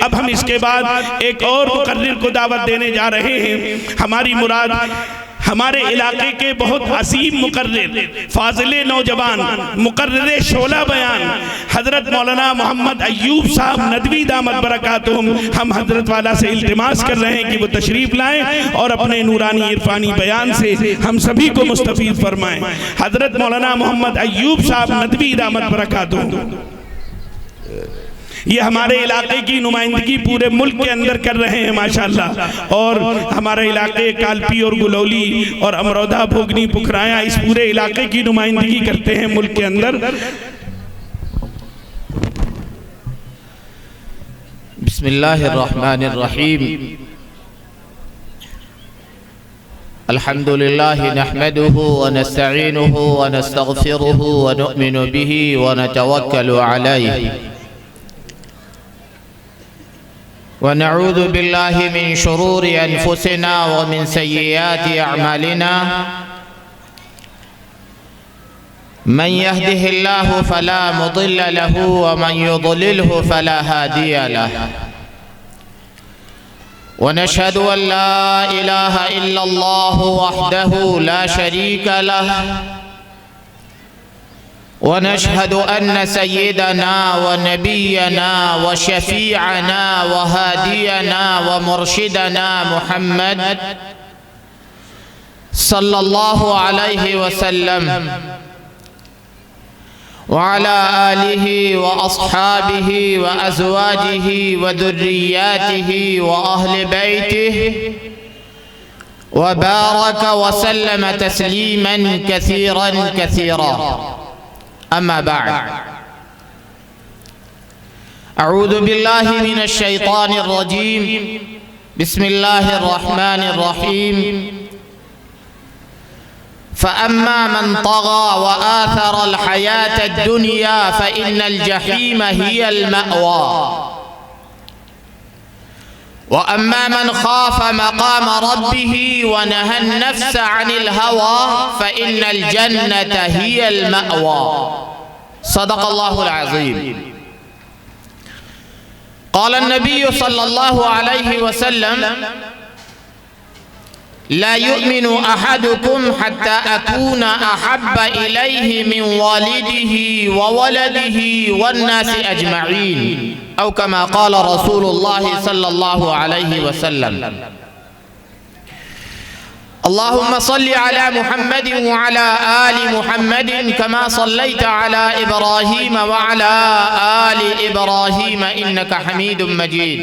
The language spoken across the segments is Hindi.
अब हम इसके बाद एक और मुकर्रिर को दावत देने जा रहे हैं। हमारी मुराद हमारे इलाके के बहुत असीम मुकर्रिर, फाजिले नौजवान, मुकर्रिर शोला बयान हजरत मौलाना मोहम्मद अय्यूब साहब नदवी दामत बरकातुहुम, हम हजरत वाला से इल्तिमास कर रहे हैं कि वो तशरीफ लाएं और अपने नूरानी इरफानी बयान से हम सभी को मुस्तफीद फरमाएं। हजरत मौलाना मोहम्मद अय्यूब साहब नदवी दामत बरकातुहुम ये हमारे इलाके की नुमाइंदगी पूरे मुल्क के अंदर कर रहे हैं माशाअल्लाह। और हमारे इलाके कालपी और गुलौली और अमरोदा भोगनी पुखराया इस पूरे इलाके की नुमाइंदगी करते हैं मुल्क के अंदर। बिस्मिल्लाहिर्रहमानिर्रहीम। अल्हम्दुलिल्लाहि नहमदुहु व नस्तईनुहु व नस्तगफिरुहु व नु'मिनु बिही व नतवक्कलु अलैहि व नऊज़ु बिल्लाहि मिन शुरूरि अनफुसिना व मिन सय्यिआति अअमालिना मन यहदिहिल्लाहु फला मुदिल्ल लहु व मन युद्लिलहु फला हादिय लहु व नशहदु अन ला इलाहा इल्लल्लाहु वहदहु ला शरीका लहु व नशहदु अन्न सय्यदना व नबियना व शफीअना व हादियना व मुर्शिदना मुहम्मद सल्लल्लाहु अलैहि वसल्लम व अला आलिहि व अस्हाबिहि व अज़वाजिहि व दुर्रिय्यातिहि व अहले बैतिहि व बारक व सल्लम तस्लीमन कसीरन कसीरा। अम्मा बाद, अऊज़ु बिल्लाहि मिनश शैतानिर रजीम। बिस्मिल्लाहिर रहमानिर रहीम। फ़अम्मा मन तग़ा व आथरल हयातद दुनिया फ़इन्नल जहीम हियल मअवा व अम्मा मन ख़ाफ़ मक़ाम रब्बिही व नहन नफ्स अनिल हवा फ़इन्नल जन्नत हियल मअवा। सदक़ल्लाहुल अज़ीम। क़ाल नबी सल्लल्लाहु अलैहि वसल्लम ला युमिनु अहदुकुम हत्ता अकूना अहब्बा इलैहि मिन वालिदिही व वलदिही वन्नासि अजमईन औ कमा क़ाल रसूलुल्लाह सल्लल्लाहु अलैहि वसल्लम। अल्लाहुम्मा सल्लि अला मुहम्मदिन व अला आलि मुहम्मदिन कमा सल्लैता अला इब्राहीम व अला आलि इब्राहीम इन्नका हमीदुम मजीद।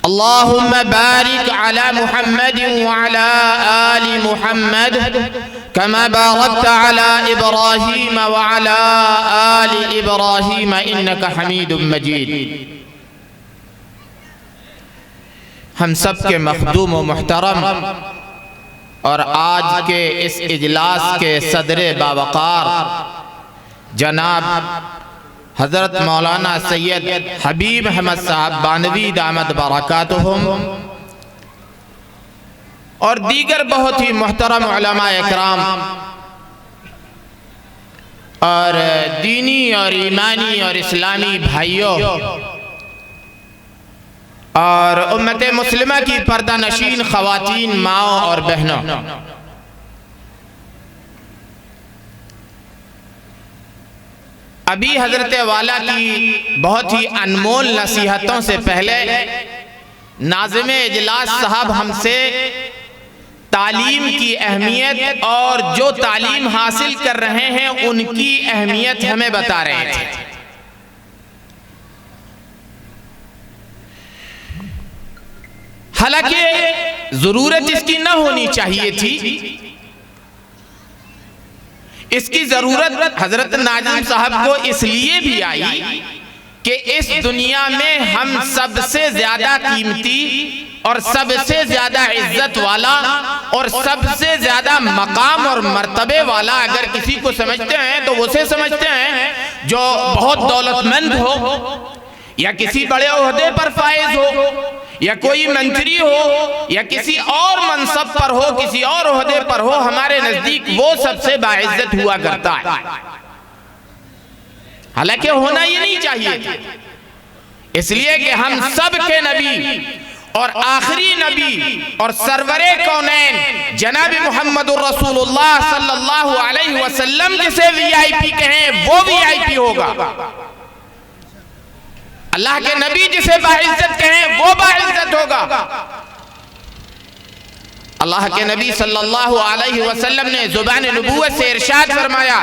अल्लाहुम्मा बारिक अला मुहम्मदिन व अला आलि मुहम्मद कमा बारकता अला इब्राहीम व अला आलि इब्राहीम इन्नका हमीदुम मजीद। हम सब के मखदूम व मुहतरम और आज के इस इजलास के सदरे बावकार जनाब हज़रत मौलाना सैयद हबीब अहमद साहब बानवी दामत बरकातुहुम और दीगर बहुत ही मुहतरम उलमा इकराम और दीनी और ईमानी और इस्लामी भाइयों और उम्मत मुस्लिमा की पर्दा नशीन ख़वातीन माओ और बहनों, अभी हजरत वाला की बहुत ही अनमोल नसीहतों से पहले नाज़िम इजलास साहब हमसे तालीम की अहमियत और जो तालीम हासिल कर रहे हैं उनकी अहमियत हमें बता रहे थे। हालांकि जरूरत इसकी न होनी चाहिए थी, इसकी जरूरत हजरत नाज़िम साहब को इसलिए भी आई कि इस दुनिया में हम सबसे ज्यादा कीमती और सबसे ज्यादा इज्जत वाला और सबसे ज्यादा मकाम और मर्तबे वाला अगर किसी को समझते हैं तो उसे समझते हैं जो बहुत दौलतमंद हो या किसी बड़े ओहदे पर फाइज हो या कोई मंत्री हो या किसी और मनसब पर हो, किसी और ओहदे पर हो। हमारे नजदीक वो सबसे बाइज्जत हुआ करता है, हालांकि होना ये नहीं चाहिए। इसलिए कि हम सब के नबी और आखिरी नबी और सरवरे कौनैन जनाब मोहम्मद रसूलुल्लाह सल्लल्लाहु अलैहि वसल्लम जिसे वीआईपी कहें वो वीआईपी होगा। अल्लाह के नबी जिसे बाइज्जत कहें वो बाइज्जत होगा। अल्लाह के नबी सल्लल्लाहु अलैहि वसल्लम ने जुबान नबूवत से इरशाद फरमाया,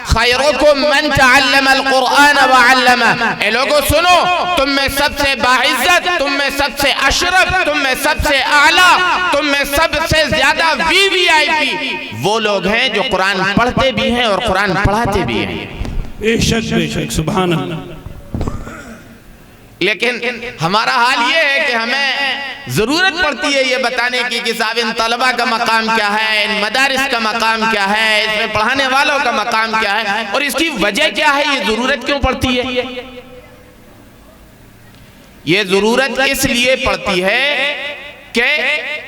खैरुकुम मन तअल्लमल कुरआन व अल्लमा। ए लोगों सुनो, तुम में सबसे बाइज्जत, तुम में सबसे अशरफ, तुम में सबसे आला, तुम में सबसे ज्यादा वीवीआईपी वो लोग हैं जो कुरान पढ़ते भी हैं और कुरान पढ़ाते भी हैं। बेशक सुभान अल्लाह। लेकिन हमारा हाल ये है कि हमें जरूरत पड़ती है ये बताने की कि साहब इन तलबा का मकाम क्या है, इन मदारिस का मकाम क्या है, इसमें पढ़ाने वालों का मकाम क्या है और इसकी वजह क्या है, ये जरूरत क्यों पड़ती है। ये जरूरत इसलिए पड़ती है कि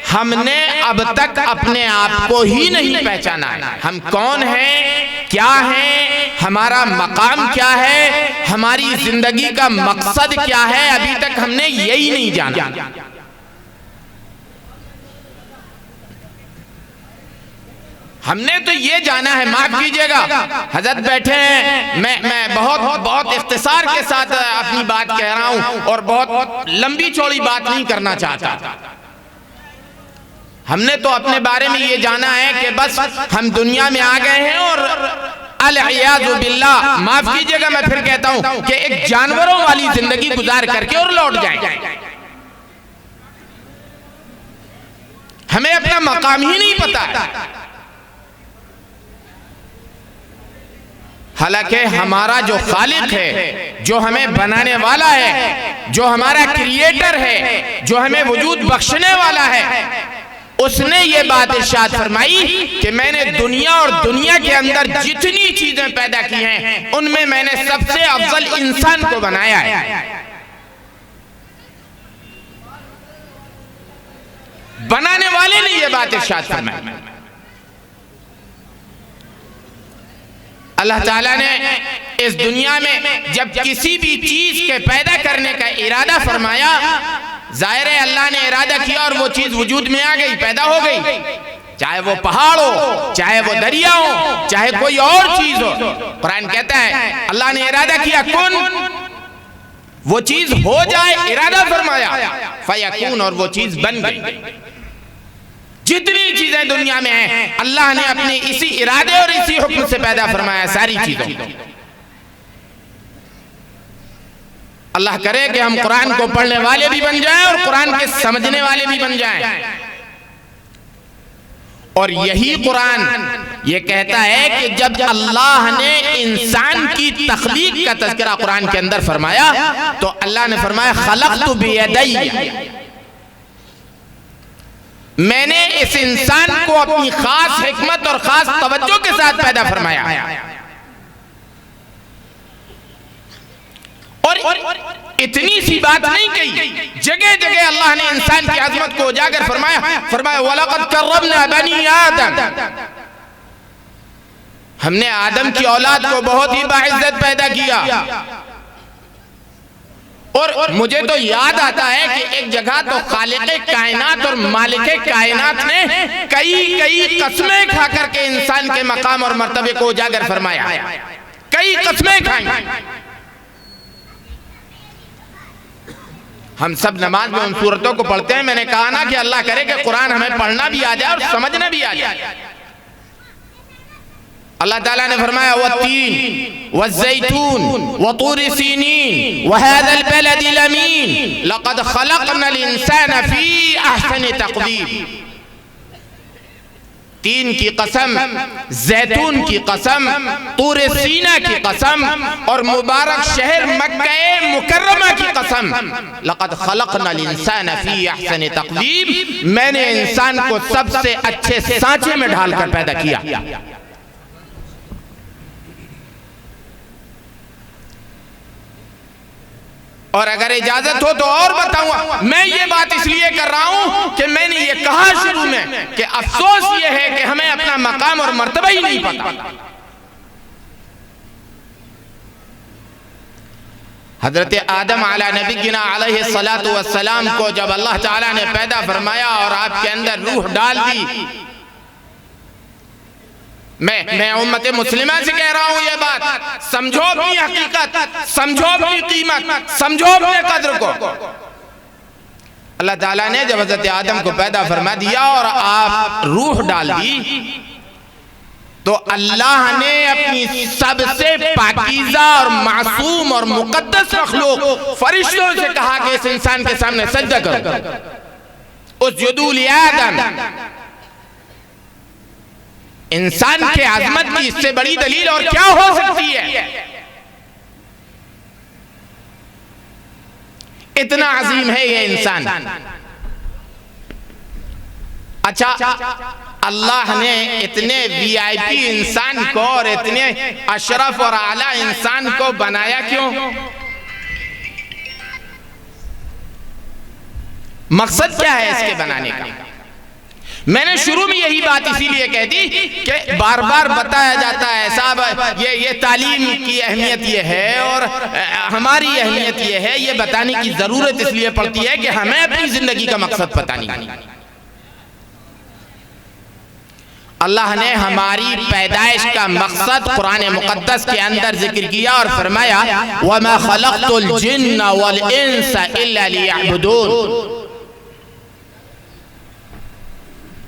हमने अब तक अपने आप को ही नहीं पहचाना है। हम कौन हैं, क्या हैं, हमारा मकाम क्या है, हमारी जिंदगी का मकसद क्या है, अभी तक हमने यही नहीं जाना। हमने तो ये जाना है, माफ कीजिएगा हजरत बैठे हैं, मैं बहुत इख्तिसार के साथ अपनी बात कह रहा हूं और बहुत लंबी चौड़ी बात नहीं करना चाहता। हमने तो अपने बारे में ये जाना है कि बस हम दुनिया में आ गए हैं और अल-इयाज़ु बिल्लाह, माफ कीजिएगा मैं फिर कहता हूं कि एक जानवरों वाली जिंदगी गुजार करके और लौट जाएं। हमें अपना मकाम ही नहीं पता। हालांकि हमारा जो खालिक है, जो हमें बनाने वाला है, जो हमारा क्रिएटर है, जो हमें वजूद बख्शने वाला है, उसने ये बात इरशाद फरमाई कि मैंने दुनिया और दुनिया के अंदर जितनी चीजें पैदा की हैं उनमें मैंने सबसे अफजल इंसान को बनाया है। बनाने वाले ने ये बात इरशाद फरमाई। अल्लाह ताला ने इस दुनिया में जब किसी भी चीज के पैदा करने का इरादा फरमाया, जाहिर है अल्लाह ने इरादा किया और वो चीज वजूद में आ गई, पैदा हो गई। चाहे वो पहाड़ हो, चाहे वो दरिया हो, चाहे कोई और चीज हो। कुरान कहता है अल्लाह ने इरादा किया, कुन, वो चीज हो जाए, इरादा फरमाया, फयकून, और वो चीज बन गई। जितनी चीजें दुनिया में हैं अल्लाह ने अपने इसी इरादे और इसी हुक्म से पैदा फरमाया सारी चीजों। अल्लाह करे कि हम कुरान को पढ़ने वाले भी बन जाएं और कुरान के समझने वाले भी बन जाएं। और यही कुरान ये कहता है कि जब अल्लाह ने इंसान की तख्लीक का तज़किरा कुरान के अंदर फरमाया तो अल्लाह ने फरमाया खलक़तु बियदैया, मैंने इस इंसान को अपनी खास हिकमत और खास तवज्जो के साथ पैदा फरमाया। और इतनी सी बात नहीं कही, जगह जगह अल्लाह ने इंसान की अजमत को उजागर फरमाया वलक़द कर्रमना बनी आदम, हमने आदम की औलाद को बहुत ही बाइज्जत पैदा किया। और मुझे तो याद आता है कि एक जगह तो खालिक़े कायनात और मालिके कायनात ने कई कसमें खा करके इंसान के मकाम और मर्तबे को उजागर फरमाया। कई कसमें खाई। हम सब नमाज में उन सूरतों को पढ़ते हैं। मैंने कहा ना कि अल्लाह करे कि कुरान हमें पढ़ना भी आ जाए और समझना भी आ जाए। अल्लाह ताला ने फरमाया वत्तीन वज़्ज़ैतून वतूर सीनीन वहाज़ल बलदिल अमीन लक़द ख़लक़नल इंसान फ़ी अहसनि तक़वीम। तीन की कसम, जैतून की कसम, तूर सीना की कसम और मुबारक शहर मक्का मुकर्रमा की कसम, लक़द ख़लक़नल इंसान फ़ी अहसनि तक़वीम, मैंने इंसान को सबसे अच्छे सांचे में ढालकर पैदा किया। और अगर इजाजत हो तो और बताऊंगा। मैं ये बात इसलिए कर रहा हूं कि मैंने ये कहा शुरू में कि अफसोस ये है कि हमें अपना मकाम और मर्तबा ही नहीं पता। हजरत आदम अला नबीना अलैहिस्सलातु वस्सलाम को जब अल्लाह ताला ने पैदा फरमाया और आपके अंदर रूह डाल दी, मैं उम्मत मुस्लिमा से कह रहा हूं ये बात, समझो अपनी हकीकत, समझो अपनी कीमत, समझो अपने कद्र को। अल्लाह ताला ने जब हजरत आदम को पैदा फरमा दिया और आप रूह डाल दी, तो अल्लाह ने अपनी सबसे पाकीज़ा और मासूम और मुकद्दस मखलूक फरिश्तों से कहा कि इस इंसान के सामने सजदा करो। उसजुदू लि आदम। इंसान के आज़मत की इससे बड़ी दलील और क्या हो सकती है? इतना अजीम है ये इंसान। अच्छा, अल्लाह ने इतने वीआईपी इंसान को और इतने अशरफ और आला इंसान को बनाया क्यों? मकसद क्या है इसके बनाने का? मैंने शुरू में यही बात इसीलिए कह दी कि बार बार बताया जाता है साहब ये तालीम की अहमियत ये है और हमारी अहमियत ये है, ये बताने की जरूरत इसलिए पड़ती है कि हमें अपनी जिंदगी का मकसद पता नहीं। अल्लाह ने हमारी पैदाइश का मकसद कुरान मुकद्दस के अंदर जिक्र किया और फरमाया वमा खलक़तुल जिन्न वल इंसा इल्ला लियअबुदून।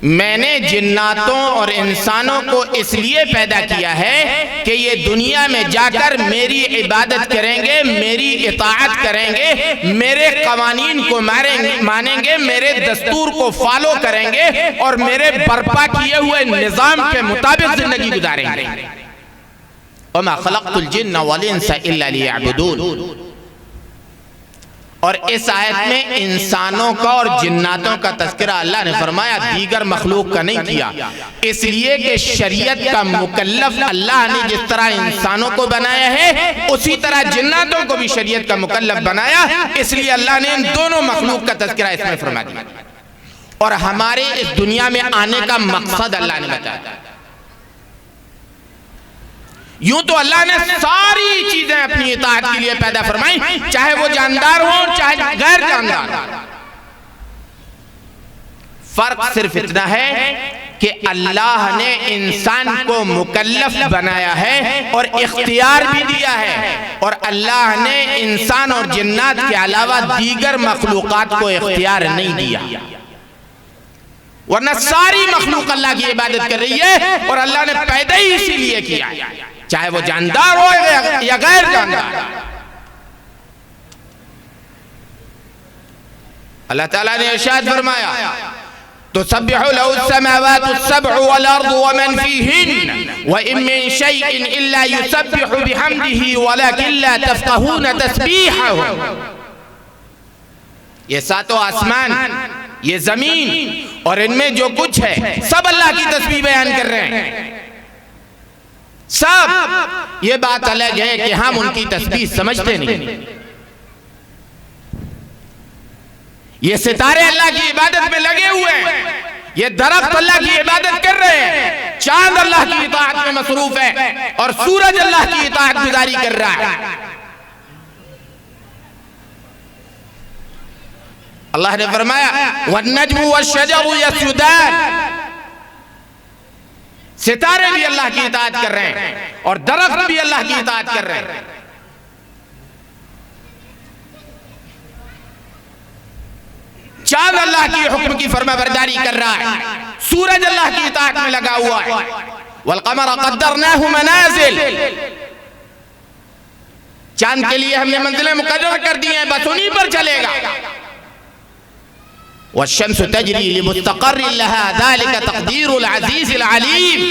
मैंने जिन्नातों और इंसानों को इसलिए पैदा किया है कि ये दुनिया में जाकर मेरी इबादत करेंगे, मेरी इताअत करेंगे, मेरे कवानीन को मानेंगे, मेरे दस्तूर को फॉलो करेंगे और मेरे बर्पा किए हुए निजाम के मुताबिक जिंदगी गुजारेंगे। वमा खलक़तुल जिन्न वल इंसा इल्ला लियअबुदून। और इस आयत में इंसानों का और जिन्नातों का तज़किरा अल्लाह ने फरमाया, दीगर मखलूक का नहीं किया, इसलिए कि शरीयत का मुकल्लफ अल्लाह ने जिस तरह इंसानों को बनाया है उसी तरह जिन्नातों को भी शरीयत का मुकल्लफ बनाया, इसलिए अल्लाह ने इन दोनों मखलूक का तज़किरा इसमें फरमा दिया। और हमारे इस दुनिया में आने का मकसद अल्लाह ने बताया। यूं तो अल्लाह ने सारी चीजें अपनी इताअत के लिए पैदा फरमाई, चाहे वो जानदार हो चाहे गैर जानदार। फर्क सिर्फ इतना है कि अल्लाह ने इंसान को मुकल्लफ बनाया है और इख्तियार भी दिया है, और अल्लाह ने इंसान और जिन्नात के अलावा दीगर मखलूकात को इख्तियार नहीं दिया। वरना सारी मखलूक अल्लाह की इबादत कर रही है और अल्लाह ने पैदा ही इसीलिए किया, चाहे वो जानदार हो या गैर जानदार। अल्लाह ताला ने इरशाद फरमाया, तुसब्बिहु लहु समावातु सबअु वल अर्दु व मन फीहिन व इन मिन शैइन इल्ला युसब्बिहु बिहम्दिही वलाकिन ला तफक़हून तस्बीहहु। ये सातों आसमान, ये जमीन और इनमें जो कुछ है सब अल्लाह की तस्बीह बयान कर रहे हैं सब। ये बात अलग है कि हम उनकी तस्बीह समझते नहीं। ये सितारे अल्लाह की इबादत में लगे हुए हैं, ये दरख्त अल्लाह की इबादत कर रहे हैं, चांद अल्लाह की इताअत में मसरूफ है और सूरज अल्लाह की इताअत गुजारी कर रहा है। अल्लाह ने फरमाया वन्नज्मु वश्शजरु यसजुदान। सितारे भी अल्लाह की इताअत कर रहे हैं और दरख्त भी अल्लाह की इताअत कर रहे हैं। चांद अल्लाह की हुक्म की फरमाबरदारी कर रहा है, सूरज अल्लाह की इताअत में लगा हुआ है। वल क़मर क़द्दरनाहु मनाज़िल। चांद के लिए हमने मंजिलें मुकर्रर कर दी हैं, बस उन्हीं पर चलेगा। वश्शम्सु तजरी लिमुस्तक़र्रिन लहा ज़ालिका तक़दीरुल अज़ीज़िल अलीम।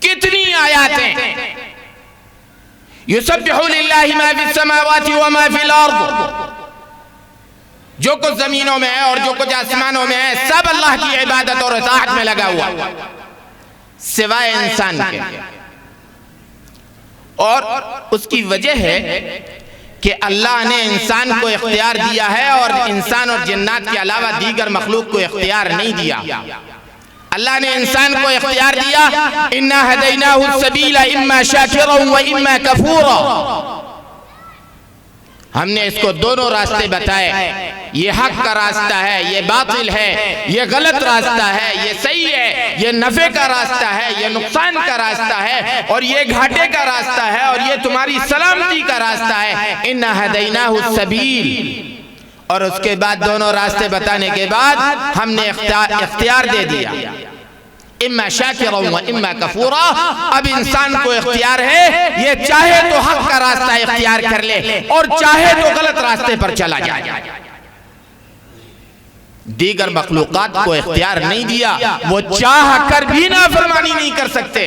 कितनी आयातें। युसब्बिहु लिल्लाहि मा फिस समावाति व मा फिल अर्द। जो कुछ जमीनों में है और जो कुछ आसमानों में है सब अल्लाह की इबादत और इताअत में लगा हुआ, सिवाय इंसान के। और उसकी वजह है कि अल्लाह ने इंसान को इख्तियार दिया है और इंसान और जिन्नात के अलावा दीगर मखलूक को इख्तियार नहीं दिया। अल्लाह ने इंसान को इख्तियार दिया, इन्ना हदैनाहु सबीला इम्मा शाकिरन व इम्मा कफूरा। हमने इसको दोनों रास्ते बताए, ये हक का रास्ता है, ये बातिल है, ये गलत रास्ता है, ये सही है, ये नफे का रास्ता है, ये नुकसान का रास्ता है, और ये घाटे का रास्ता है, और ये तुम्हारी सलामती का रास्ता है। इन्ना हदैनाहु सबील। और उसके बाद दोनों रास्ते बताने के बाद हमने इख्तियार दे दिया, इम्मा शाकिरन व इम्मा कफूरा। अब इंसान को इख्तियार है, ये चाहे तो हक का रास्ता इख्तियार कर ले और चाहे तो गलत रास्ते पर चला जाए। दीगर मखलूकात को इख्तियार नहीं दिया, वो चाह कर भी नाफरमानी नहीं कर सकते,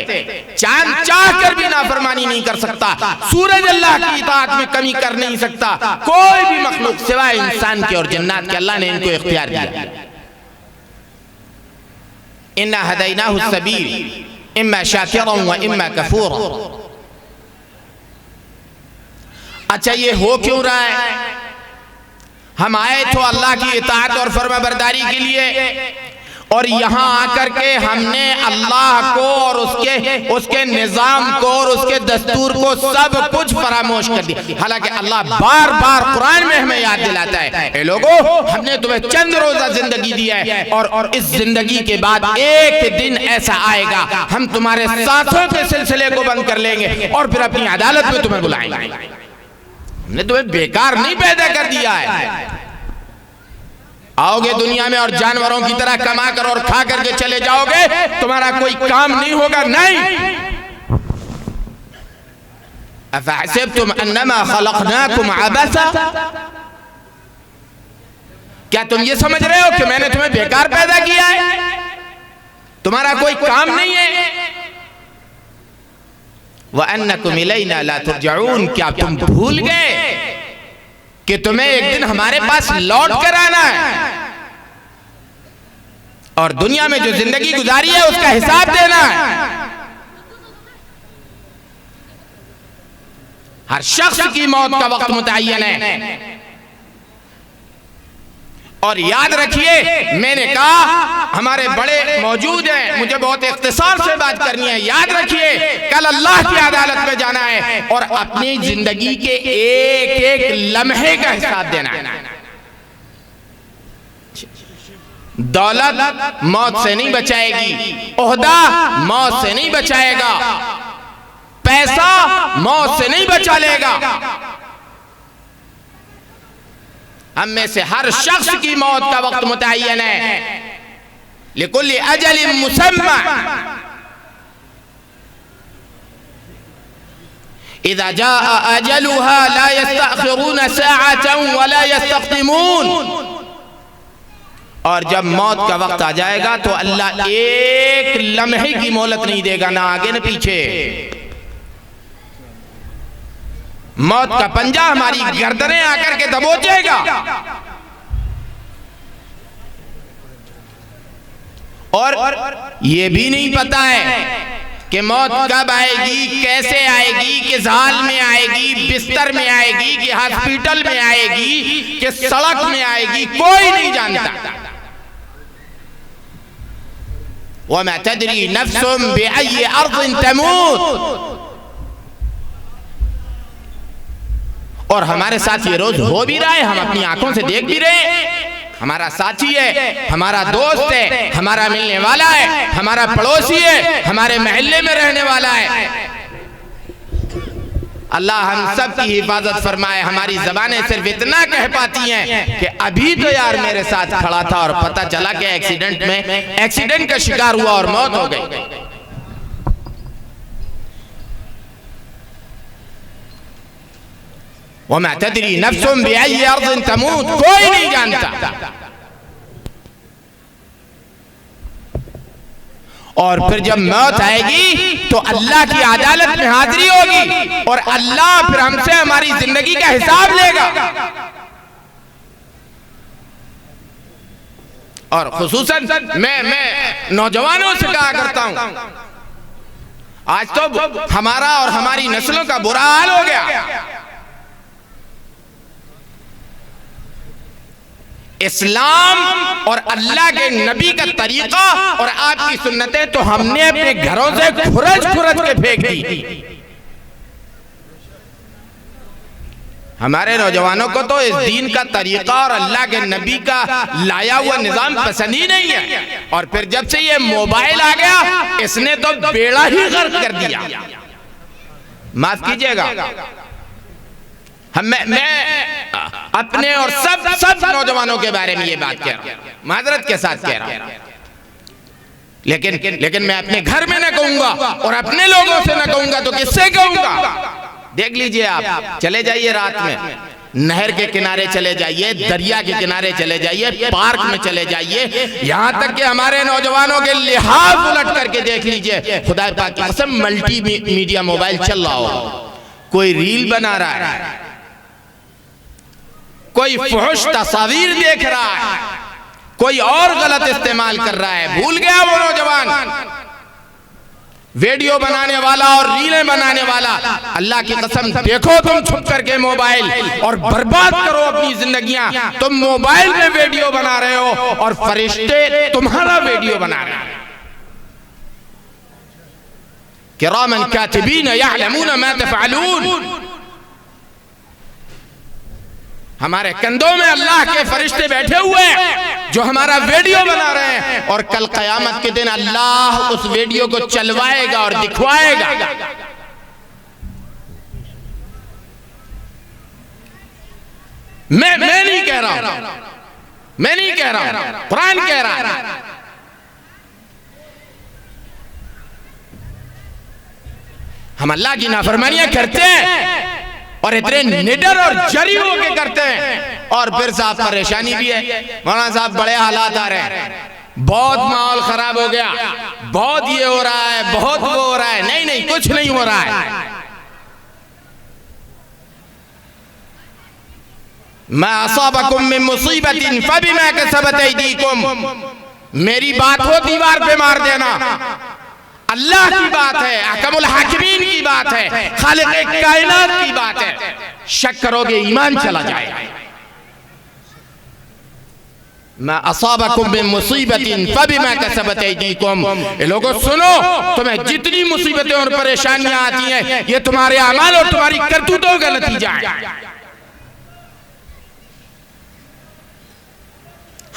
चांद चाह कर भी नाफरमानी नहीं कर सकता, सूरज अल्लाह की इताअत में कमी कर नहीं सकता, कोई भी मखलूक सिवाय इंसान के और जन्नात के अल्लाह ने इनको इख्तियार दिया। इन्ना हदैनाहु सबील इम्मा शाकिरन व इम्मा कफूरा। अच्छा, ये हो क्यों रहा है? हम आए तो अल्लाह की इताअत और फर्माबरदारी के लिए, और यहाँ आकर के हमने अल्लाह को और उसके निज़ाम को और उसके दस्तूर को सब कुछ फरामोश कर दिया। हालांकि अल्लाह बार बार कुरान में हमें याद दिलाता है, ए लोगों, हमने तुम्हें चंद रोजा जिंदगी दी है, और इस जिंदगी के बाद एक दिन ऐसा आएगा हम तुम्हारे साथों के सिलसिले को बंद कर लेंगे और फिर अपनी अदालत में तुम्हें बुलाएंगे। हमने तुम्हें बेकार नहीं पैदा कर दिया है। आओगे दुनिया में और जानवरों की तरह कमा कर और खा करके चले जाओगे, तुम्हारा कोई काम नहीं होगा। नहीं, अफहसिबतुम अन्नमा खलक़नाकुम अबसा, क्या तुम ये समझ रहे हो कि मैंने तुम्हें बेकार पैदा किया है, तुम्हारा कोई काम नहीं है? व अन्नकुम इलैना ला तुरजऊन, क्या तुम भूल गए कि तुम्हें एक दिन हमारे पास लौट कर आना है और दुनिया में जो जिंदगी गुजारी है उसका हिसाब देना है। हर शख्स की मौत का वक्त मुतय्यन है। और याद रखिए, मैंने कहा हमारे बड़े मौजूद हैं, मुझे बहुत इख्तिसार से बात करनी है। याद रखिए, कल अल्लाह की अदालत में जाना है और अपनी जिंदगी के एक एक लम्हे का हिसाब देना है। दौलत मौत से नहीं बचाएगी, ओहदा मौत से नहीं बचाएगा, पैसा मौत से नहीं बचा लेगा। हम में से हर शख्स की मौत का वक्त मुतय्यन है। लिकुल्लि अजलिन मुसम्मा, इज़ा जाअ अजलुहा ला यस्तअखिरून साअतन वला यस्तक़दिमून। और जब मौत का वक्त आ जाएगा तो अल्लाह एक लम्हे की मोहलत नहीं देगा, ना आगे न पीछे। मौत का पंजा हमारी गर्दनें आकर के दबोचेगा। और ये भी नहीं पता है कि मौत कब आएगी, कैसे आएगी, किस हाल में आएगी, बिस्तर में आएगी कि हॉस्पिटल में आएगी कि सड़क में आएगी, कोई नहीं जानता। वमा तदरी नफ्सुम बिअय्यि अर्दिन तमूत। और हमारे साथ ये रोज हो भी रहा है, हम अपनी आंखों से देख भी रहे हैं। हमारा साथी है, हमारा दोस्त है, हमारा मिलने वाला है, हमारा पड़ोसी है, हमारे महल्ले में रहने वाला है। अल्लाह हम सब की हिफाजत फरमाए। हमारी जबानें सिर्फ इतना कह पाती हैं कि अभी तो यार मेरे साथ खड़ा था और पता चला कि एक्सीडेंट का शिकार हुआ और मौत हो गई। वमा तदरी नफ्सुम बिअय्यि अर्दिन तमूत, कोई नहीं जानता। और फिर जब मौत आएगी तो अल्लाह की अदालत में हाजिरी होगी और अल्लाह फिर हमसे हमारी जिंदगी का हिसाब लेगा। और खुसूसन मैं नौजवानों से कहा करता हूं, आज तो हमारा और हमारी नस्लों का बुरा हाल हो गया। इस्लाम और अल्लाह के नबी का तरीका और आपकी सुन्नतें तो हमने अपने घरों से खुरच के फेंक दी। हमारे नौजवानों को तो इस दीन का तरीका और अल्लाह के नबी का लाया हुआ निजाम पसंद ही नहीं है। और फिर जब से ये मोबाइल आ गया, इसने तो बेड़ा ही गर्क कर दिया। माफ कीजिएगा, मैं अपने और सब नौजवानों के बारे में ये बात कह रहा हूं, माजरत के साथ कह रहा हूं, लेकिन मैं अपने घर में न कहूंगा और अपने लोगों से न कहूंगा तो किससे कहूंगा? देख लीजिए, आप चले जाइए रात में, नहर के किनारे चले जाइए, दरिया के किनारे चले जाइए, पार्क में चले जाइए, यहां तक कि हमारे नौजवानों के लिहाज उलट करके देख लीजिए। खुदा पाक की कसम, मल्टी मीडिया मोबाइल चल रहा हो, कोई रील बना रहा है, कोई फुहश तस्वीर देख रहा है, कोई और गलत इस्तेमाल कर रहा है। भूल गया वो नौजवान, वीडियो बनाने वाला और रीलें बनाने वाला। अल्लाह की कसम, देखो तुम छुप करके मोबाइल और बर्बाद करो अपनी जिंदगियां। तुम मोबाइल में वीडियो बना रहे हो और फरिश्ते तुम्हारा वीडियो बना रहे हैं। किरामन कातिबीन यअलमून मा तफअलून। हमारे कंधों में अल्लाह के फरिश्ते बैठे हुए हैं जो हमारा वीडियो बना रहे हैं, और कल क़यामत के दिन अल्लाह उस वीडियो को चलवाएगा और दिखवाएगा। मैं नहीं कह रहा हूं, मैं नहीं कह रहा हूं, कुरान कह रहा है। हम अल्लाह की नाफरमानियां करते हैं और इतने निडर और जरी होके करते हैं, और फिर साहब परेशानी भी है। मौलाना साहब, बड़े हालात आ रहे हैं, बहुत माहौल खराब हो गया, बहुत ये हो रहा है, बहुत वो हो रहा है। नहीं, कुछ नहीं हो रहा है। मा असाबकुम मिन मुसीबतिन फबिमा कसबत अयदीकुम। मेरी बात हो दीवार पे मार देना, अल्लाह की बात है, अहकमुल हाकिमीन की बात है, खालिक कायनात की बात है। शक करोगे ईमान चला जाएगा। मा असाबकुम मिन मुसीबतिन फबिमा कसबत अयदीकुम। ये लोगों सुनो, तुम्हें जितनी मुसीबतें और परेशानियां आती हैं, ये तुम्हारे अमाल और तुम्हारी करतूतों का नतीजा है।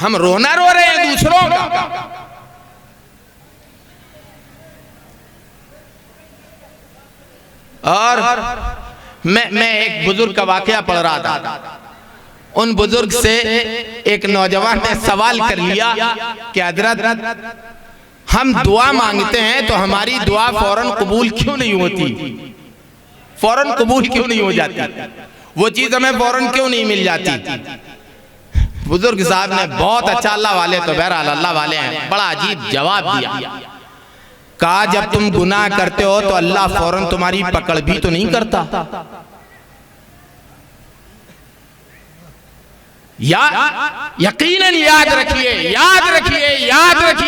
हम रोना रो रहे हैं दूसरों का। और मैं एक बुजुर्ग का वाकया पढ़ रहा था। उन बुजुर्ग से एक नौजवान ने सवाल कर लिया कि हजरत, हम दुआ मांगते हैं तो हमारी दुआ फौरन कबूल क्यों नहीं होती? फौरन कबूल क्यों नहीं हो जाती? वो चीज हमें फौरन क्यों नहीं मिल जाती? बुजुर्ग साहब ने बहुत अच्छा, अल्लाह वाले तो बहरहाल अल्लाह वाले हैं, बड़ा अजीब जवाब दिया। कहा, जब तुम गुनाह करते हो तो अल्लाह फौरन तुम्हारी पकड़ भी तो नहीं करता। यकीनन याद रखिए,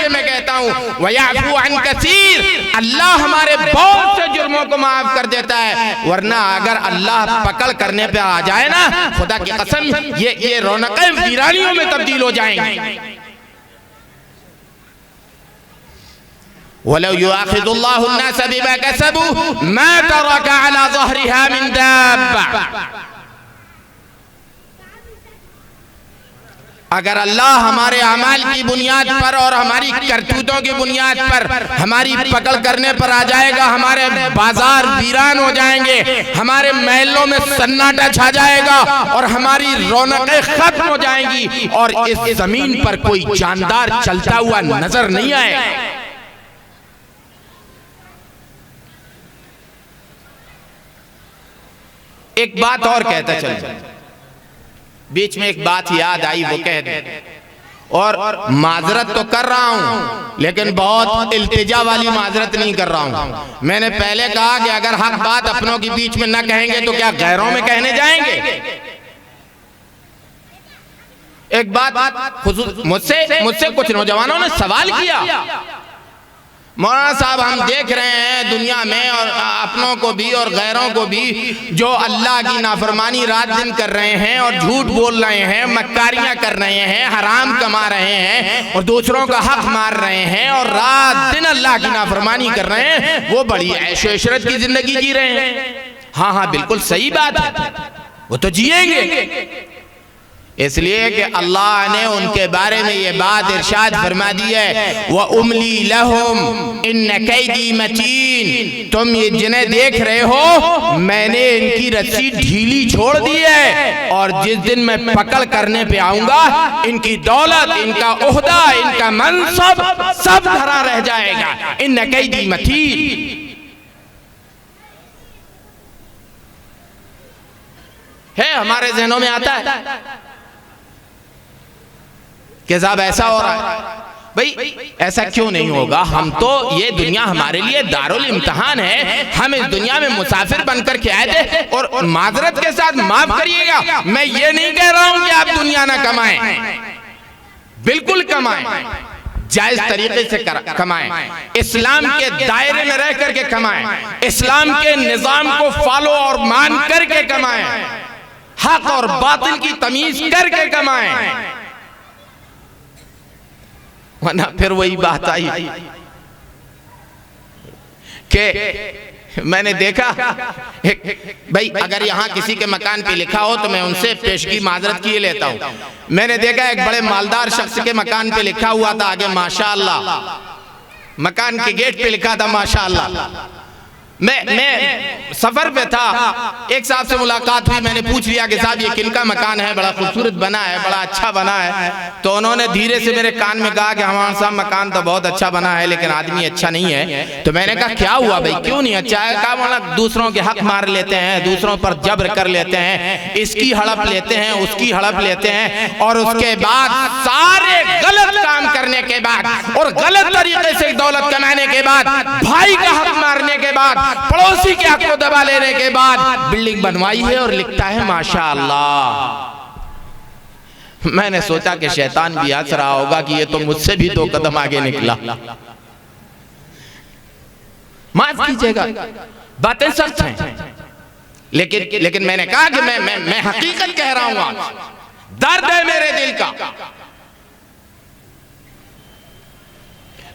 मैं कहता हूं, वयाफू अन कसीर। अल्लाह हमारे बहुत से जुर्मों को माफ कर देता है, वरना अगर अल्लाह पकड़ करने पे आ जाए ना, खुदा की कसम, ये रौनकें वीरानियों में तब्दील हो जाएंगी। वलौ युआखिदुल्लाहु अन्नास बिमा कसबू मा तरका अला ज़हरिहा मिन दाब्बा। अगर अल्लाह हमारे अमाल की बुनियाद पर और हमारी करतूतों की बुनियाद पर हमारी पकड़ करने पर आ जाएगा, हमारे बाजार वीरान हो जाएंगे, हमारे महलों में सन्नाटा छा जाएगा और हमारी रौनकें खत्म हो जाएंगी, और इस जमीन पर कोई जानदार चलता हुआ नजर नहीं आएगा। एक बात और कहता चल, बीच में एक बात याद आई, वो कह दे। और माजरत तो कर रहा हूं, लेकिन बहुत इल्तिजा वाली माजरत नहीं कर रहा हूं। मैंने पहले कहा कि अगर हक बात अपनों के बीच में न कहेंगे तो क्या गैरों में कहने जाएंगे? एक बात मुझसे कुछ नौजवानों ने सवाल किया, मौलाना साहब हम देख रहे हैं दुनिया में और अपनों को भी और गैरों को भी जो अल्लाह की नाफरमानी रात दिन कर रहे हैं और झूठ बोल रहे हैं, मक्कारियां कर रहे हैं, हराम कमा रहे हैं और दूसरों का हक मार रहे हैं और रात दिन अल्लाह की नाफरमानी कर रहे हैं, वो बड़ी ऐशो इशरत की जिंदगी जी रहे हैं। हाँ हाँ बिल्कुल सही बात है, वो तो जिएंगे। इसलिए कि अल्लाह ने उनके बारे में ये बात इरशाद फरमा दी है, व उमली लहुम इन्न कैदी मतीन। तुम ये जिन्हें देख रहे हो मैंने इनकी रस्सी ढीली छोड़ दी है और जिस दिन मैं पकड़ करने पे आऊंगा इनकी दौलत, इनका ओहदा, इनका मनसब सब धरा रह जाएगा। इन्न कैदी मतीन है, हमारे जहनों में आता है कि साहब ऐसा हो रहा है। भाई ऐसा क्यों नहीं होगा? हम तो, ये दुनिया हमारे लिए दारुल इम्तिहान है। हम इस दुनिया में मुसाफिर बनकर के आए थे और माजरत के साथ माफ करिएगा, मैं ये नहीं कह रहा हूं कि आप दुनिया ना कमाएं, बिल्कुल कमाएं, जायज तरीके से कमाएं, इस्लाम के दायरे में रह करके कमाएं, इस्लाम के निजाम को फॉलो और मान करके कमाएं, हक और बातिल की तमीज करके कमाएं। वरना फिर वही बात आई कि मैंने देखा भाई अगर यहाँ किसी के मकान पे लिखा हो तो मैं उनसे पेशगी माजरत किए लेता हूँ। मैंने देखा एक बड़े मालदार शख्स के मकान पे लिखा हुआ था आगे माशाअल्लाह, मकान के गेट पे लिखा था माशाअल्लाह। मैं सफर पे था, एक साहब से मुलाकात हुई, मैंने पूछ लिया कि साहब ये किनका मकान है, बड़ा खूबसूरत बना है, बड़ा अच्छा बना है। तो उन्होंने धीरे से मेरे कान में कहा कि हमारा साहब मकान तो बहुत अच्छा बना है लेकिन आदमी अच्छा नहीं है। तो मैंने कहा क्या हुआ भाई, क्यों नहीं अच्छा है? कहा बोला दूसरों के हक मार लेते हैं, दूसरों पर जबर कर लेते हैं, इसकी हड़प लेते हैं, उसकी हड़प लेते हैं और उसके बाद सारे गलत काम करने के बाद और गलत तरीके से दौलत कमाने के बाद, भाई का हक मारने के बाद, पड़ोसी के हक को दबा लेने के बाद बिल्डिंग बनवाई है और लिखता है माशाअल्लाह। मैंने सोचा कि शैतान भी हंस रहा होगा कि ये तो मुझसे भी 2 कदम आगे निकला। माफ कीजिएगा बातें सच हैं, लेकिन मैंने कहा कि मैं हकीकत कह रहा हूं, दर्द है मेरे दिल का।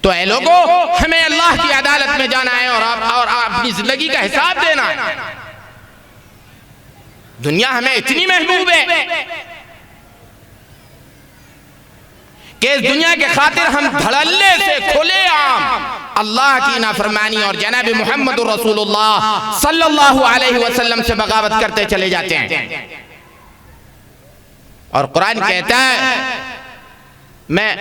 तो ऐ लोगों, हमें अल्लाह की अदालत में जाना है और अपनी जिंदगी का हिसाब देना है। दुनिया हमें इतनी महबूब है कि इस दुनिया के खातिर हम धड़ल्ले से खुलेआम अल्लाह की नाफरमानी और जनाब मोहम्मद रसूलुल्लाह सल्लल्लाहु अलैहि वसल्लम से बगावत करते चले जाते हैं। और कुरान कहता है, मैं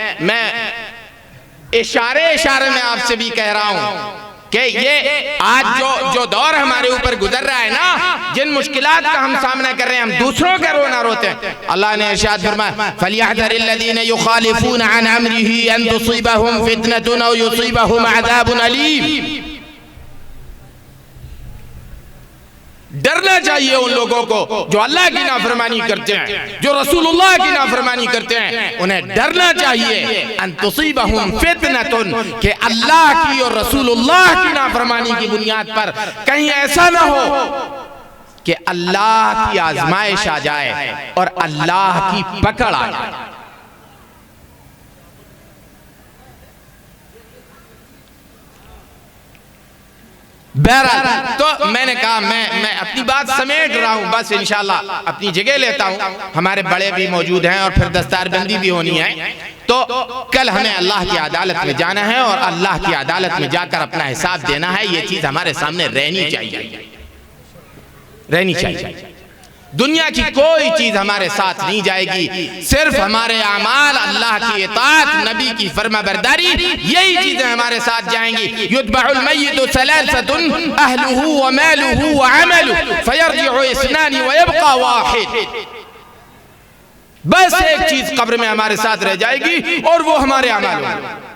इशारे में आपसे भी कह रहा हूं कि ये आज जो दौर हमारे ऊपर गुजर रहा है ना, जिन मुश्किलात का हम सामना कर रहे हैं, हम दूसरों का रोना रोते हैं। अल्लाह ने इरशाद फरमाया, फलियहज़रिल्लज़ीना युखालिफूना अन अम्रिही अन तुसीबहुम फितनतुन औ युसीबहुम अज़ाबुन अलीम। डरना चाहिए उन लोगों को जो अल्लाह की नाफरमानी करते हैं, जो रसूलुल्लाह की नाफरमानी करते हैं, उन्हें डरना चाहिए अन तुसीबहुम फितनतुन, कि अल्लाह की और रसूलुल्लाह की नाफरमानी की बुनियाद पर कहीं ऐसा ना हो कि अल्लाह की आजमाइश आ जाए और अल्लाह की पकड़ आ जाए। बहरहाल तो मैंने कहा मैं अपनी बात समेट रहा हूं, बस इंशाल्लाह अपनी जगह लेता हूं। हमारे बड़े भी मौजूद हैं और फिर दस्तारबंदी भी होनी है। तो कल हमें अल्लाह की अदालत में जाना है और अल्लाह की अदालत में जाकर अपना हिसाब देना है। ये चीज हमारे सामने रहनी चाहिए। दुनिया की कोई चीज हमारे साथ नहीं जाएगी, सिर्फ हमारे अमाल, अल्लाह की इताअत, नबी की फरमाबरदारी, यही चीजें हमारे साथ जाएंगी। युत्बउल मय्यितु सलासतुन अहलुहु व मालुहु व अमलुहु फयरजिउ इस्नानि व यबका वाहिद। बस एक चीज कब्र में हमारे साथ रह जाएगी और वो हमारे अमाल होंगे।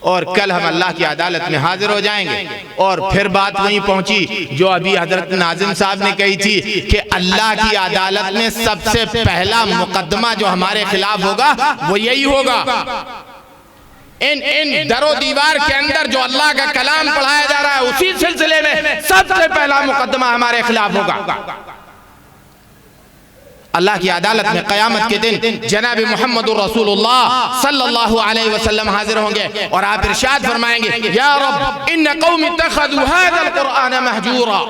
और कल हम अल्लाह की अदालत में हाजिर हो जाएंगे। और फिर बात वहीं पहुंची जो अभी हजरत नाज़िम साहब ने कही थी कि अल्लाह की अदालत में सबसे पहला मुकदमा जो हमारे खिलाफ होगा वो यही होगा इन दरो दीवार के अंदर जो अल्लाह का कलाम पढ़ाया जा रहा है, उसी सिलसिले में सबसे पहला मुकदमा हमारे खिलाफ होगा। अल्लाह की अदालत में क़यामत के दिन जनाब मोहम्मद रसूलुल्लाह सल्लल्लाहु अलैहि वसल्लम हाजिर होंगे और आप इरशाद फरमाएंगे, या रब इन्न कौमी इत्तखज़ू हाज़ल क़ुरआन महजूरा।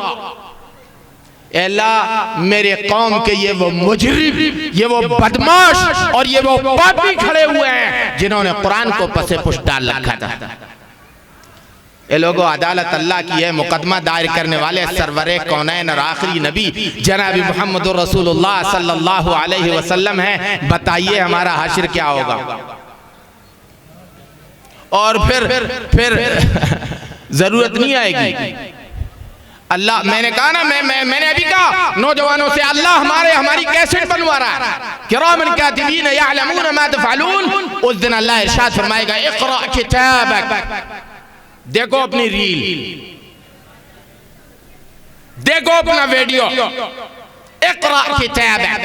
अल्लाह, मेरे कौम के ये वो मुजरिम, ये वो बदमाश और ये वो पापी खड़े हुए हैं जिन्होंने कुरान को पसे पुश डाल रखा था। ये लोगों, अदालत अल्लाह की है, मुकदमा दायर करने वाले सरवरे कौनैन और आखिरी नबी जनाब मोहम्मद रसूलुल्लाह सल्लल्लाहु अलैहि वसल्लम हैं। बताइए हमारा हश्र क्या होगा? और फिर जरूरत नहीं आएगी। अल्लाह, मैंने कहा ना, मैंने अभी कहा नौजवानों से, अल्लाह हमारी कैसेट बनवा रहा है, किरामन कातिबीन यअलमून मा तफ़अलून। उस दिन अल्लाह इरशाद फरमाएगा, इक़रा किताबक, देखो अपनी रील, देखो अपना वीडियो, इक़रा किताबक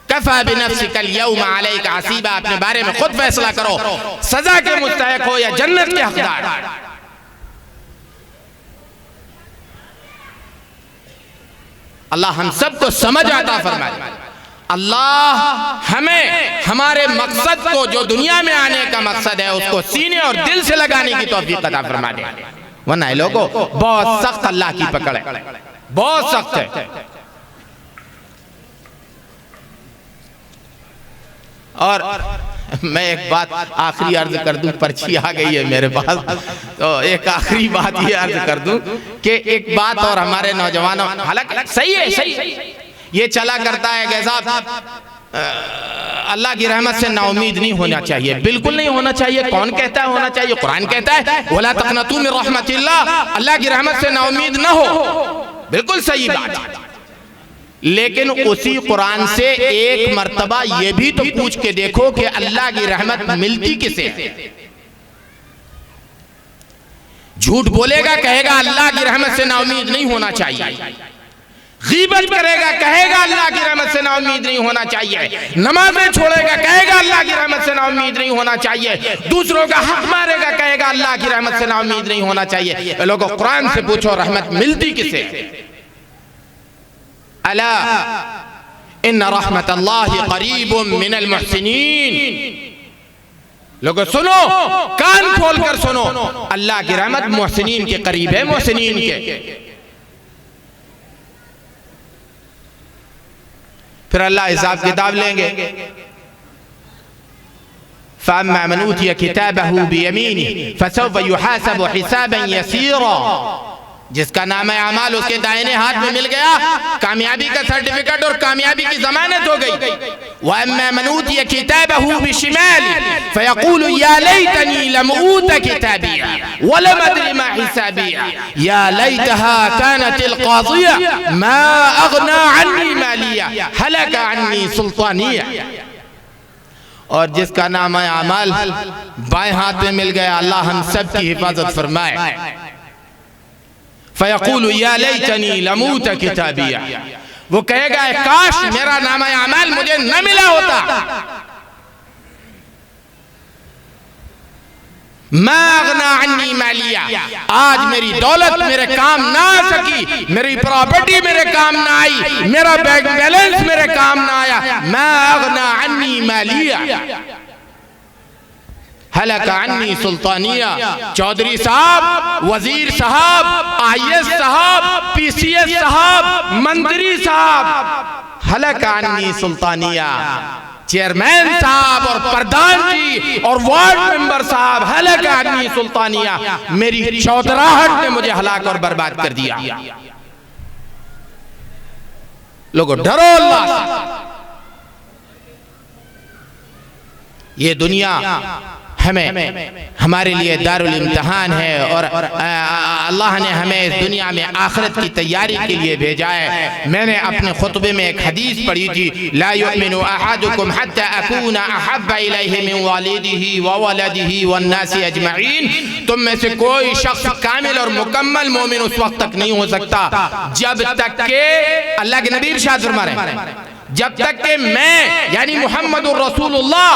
कफ़ा बिनफ़्सिकल यौम अलैका हसीबा। अपने बारे में खुद फैसला करो, सजा के मुस्तहिक हो या जन्नत के हकदार। अल्लाह हम सबको समझ आता फरमाए। अल्लाह हमें हमारे मकसद को, जो दुनिया में आने का मकसद है, उसको सीने और दिल से लगाने की तौफीक अता फरमा दे। वरना लोगों, बहुत सख्त अल्लाह की पकड़ है, बहुत सख्त है। और मैं एक बात आखिरी अर्ज कर दूं, पर्ची आ गई है मेरे पास, तो एक आखिरी बात ये अर्ज कर दूं कि एक बात और हमारे नौजवानों, हालांकि सही है, ये चला करता है कि साहब अल्लाह की रहमत से नाउमीद नहीं होना चाहिए, बिल्कुल नहीं होना चाहिए। कौन कहता है होना चाहिए? कुरान कहता है, वला तक़नतू मिन रहमतिल्लाह, अल्लाह की रहमत से नाउमीद न हो, बिल्कुल सही बात है। लेकिन उसी कुरान से एक मर्तबा ये भी तो पूछ के देखो कि अल्लाह की रहमत मिलती किसे? झूठ बोलेगा, कहेगा अल्लाह की रहमत से नाउमीद नहीं होना चाहिए। गीबत करेगा, कहेगा अल्लाह की रहमत से नाउमीद नहीं होना चाहिए। नमाज़ें छोड़ेगा, कहेगा अल्लाह की रहमत से नाउमीद नहीं होना चाहिए। दूसरों का हक मारेगा, कहेगा अल्लाह की रहमत से नाउमीद नहीं होना चाहिए। लोगों, कुरान से पूछो रहमत मिलती किसे? अला इन्न रहमतल्लाहि करीबुम मिनल मुहसिनीन। लोगों सुनो, कान खोलकर सुनो, अल्लाह की रहमत मुहसिनीन के करीब है, मुहसिनीन के। फिर अल्लाह हिसाब किताब लेंगे। फअम्मा मन ऊतिया किताबहु बियमीनिही फसौफ युहासबु हिसाबन यसीरा। जिसका नाम अमाल उसके दाहिने हाथ में मिल गया, कामयाबी का सर्टिफिकेट और कामयाबी की जमानत हो गई। वअम्मा मन ऊतिया किताबहु बिशिमालिही फयक़ूलु या लैतनी लम ऊत किताबिया वलम अद्रि मा हिसाबिया या लैतहा कानतिल क़ाज़िया मा अग़ना अन्नी मालिया हलका अन्नी सुल्तानिया। और जिसका नाम अमाल बाएं हाथ में मिल गया, अल्लाह हम सब की हिफाजत फरमाए। फयक़ूलु या लैतनी लम ऊत किताबिया, वो कहेगा काश मेरा नाम अमाल मुझे न मिला होता। मा अग़ना अन्नी मालिया, आज मेरी दौलत मेरे काम ना आ सकी, मेरी प्रॉपर्टी मेरे काम ना आई, मेरा बैंक बैलेंस मेरे काम ना आया। मा अग़ना अन्नी मालिया हलका अन्नी सुल्तानिया। चौधरी साहब, वजीर साहब, IAS साहब, PCS साहब, मंत्री साहब, हलका अन्नी सुल्तानिया। चेयरमैन साहब और प्रधान जी और वार्ड मेंबर साहब, हलका अन्नी सुल्तानिया, मेरी चौधराहट ने मुझे हलाक और बर्बाद कर दिया। लोगों डरो अल्लाह से। ये दुनिया हमें हमारे लिए दारुल इम्तिहान है और अल्लाह ने हमें इस दुनिया में आखिरत की तैयारी के लिए भेजा है। मैंने अपने खुतबे में एक हदीस पढ़ी थी, ला युमिनु अहदुकुम हत्ता अकूना अहब्बा इलैहि मिन वालिदिही व वलदिही वन्नासी अजमईन। तुम में से कोई शख्स कामिल और मुकम्मल मोमिन उस वक्त तक नहीं हो सकता जब तक के, अल्लाह के नबी इरशाद फरमा रहे हैं, जब तक कि मैं यानी मुहम्मदुर रसूलुल्लाह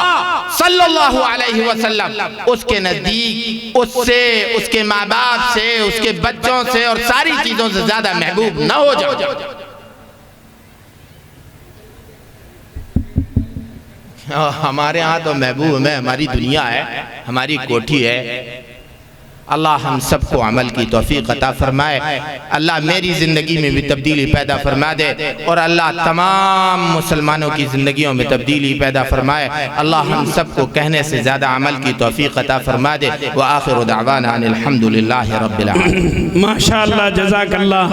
सल्लल्लाहु अलैहि वसल्लम उसके नजदीक, उससे, उसके माँ बाप से, उसके बच्चों से और सारी चीजों से ज्यादा महबूब न हो जाओ। हमारे यहाँ तो महबूब में हमारी दुनिया है, हमारी कोठी है। अल्लाह हम सबको अमल की तौफीक अता फरमाए। अल्लाह मेरी ज़िंदगी में भी तब्दीली पैदा फरमा दे और अल्लाह तमाम मुसलमानों की ज़िंदगियों में तब्दीली पैदा फरमाए। अल्लाह हम सबको कहने से ज़्यादा अमल की तौफीक अता फरमा दे। व आखिर दावाना अनिल हम्दुलिल्लाहि रब्बिल आलमीन। माशाअल्लाह, जज़ाकल्लाह।